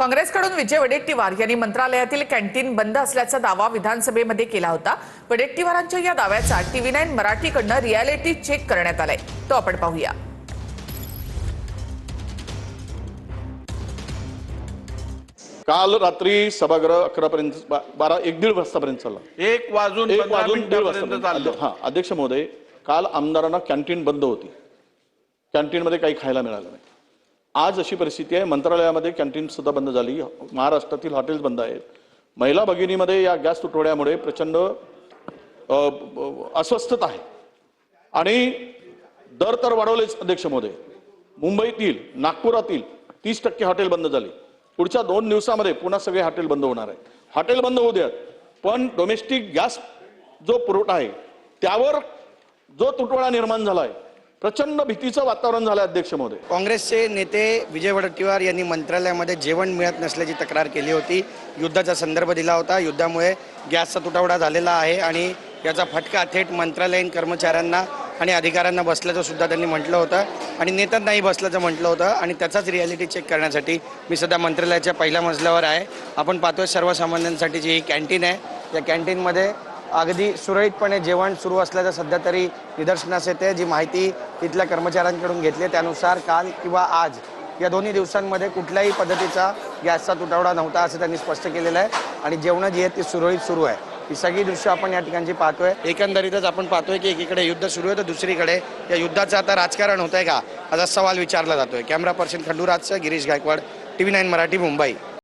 काँग्रेसकडून विजय वडेट्टीवार यांनी मंत्रालयातील कॅन्टीन बंद असल्याचा दावा विधानसभेमध्ये केला होता। वडेट्टीवारांच्या या दाव्याचा TV9 मराठीकडून रियालिटी चेक करण्यात आलाय, तो आपण पाहूया। काल रात्री सभागृह 11 पर्यंत 12-1-1.5 वाजतापर्यंत चालला। 1 वाजून 1.5 वाजता चाललं। हां, अध्यक्ष महोदय, काल आमदारांना कॅन्टीन बंद होती, कॅन्टीनमध्ये काही खायला मिळालं नाही। आज अशी परिस्थिती आहे, मंत्रालयामध्ये कॅन्टीन सुद्धा बंद झाली, महाराष्ट्रातील हॉटेल्स बंद आहेत। महिला भगिनीमध्ये या गॅस तुटवड्यामुळे प्रचंड अस्वस्थता आहे आणि दर तर वाढवलेच अध्यक्ष महोदय। मुंबईतील, नागपुरातील 30% हॉटेल बंद झाली। पुढच्या 2 दिवसामध्ये पुन्हा सगळे हॉटेल बंद होणार आहे। हॉटेल बंद होऊ द्यात, पण डोमेस्टिक गॅस जो पुरवठा आहे त्यावर जो तुटवडा निर्माण झाला आहे, प्रचंड भीतीचं वातावरण झालं अध्यक्ष महोदय। काँग्रेसचे नेते विजय वडेट्टीवार यांनी मंत्रालयामध्ये जेवण मिळत नसल्याची तक्रार केली होती। युद्धाचा संदर्भ दिला होता। युद्धामुळे गॅसचा तुटवडा झालेला आहे आणि याचा फटका थेट मंत्रालयीन कर्मचाऱ्यांना आणि अधिकाऱ्यांना बसल्याचं सुद्धा त्यांनी म्हटलं होतं आणि नेत्यांनाही बसल्याचं म्हटलं होतं आणि त्याचाच रियालिटी चेक करण्यासाठी मी सध्या मंत्रालयाच्या पहिल्या मजल्यावर आहे। आपण पाहतोय सर्वसामान्यांसाठी जी ही कॅन्टीन आहे, या कॅन्टीनमध्ये अगदी सुरळीतपणे जेवण सुरू असल्याचं सध्या तरी निदर्शनास येते। जी माहिती इथल्या कर्मचाऱ्यांकडून घेतली त्यानुसार काल किंवा आज या दोन्ही दिवसांमध्ये कुठल्याही पद्धतीचा गॅसचा तुटवडा नव्हता असं त्यांनी स्पष्ट केलेलं आहे आणि जेवण जी आहेत ती सुरळीत सुरू आहे। ही सगळी दृश्य आपण या ठिकाणची पाहतोय। एकंदरीतच आपण पाहतोय की एकीकडे युद्ध सुरू आहे तर दुसरीकडे या युद्धाचं आता राजकारण होतंय का असा सवाल विचारला जातोय। कॅमेरा पर्सन खंडूराजसह गिरीश गायकवाड, TV9 मराठी, मुंबई।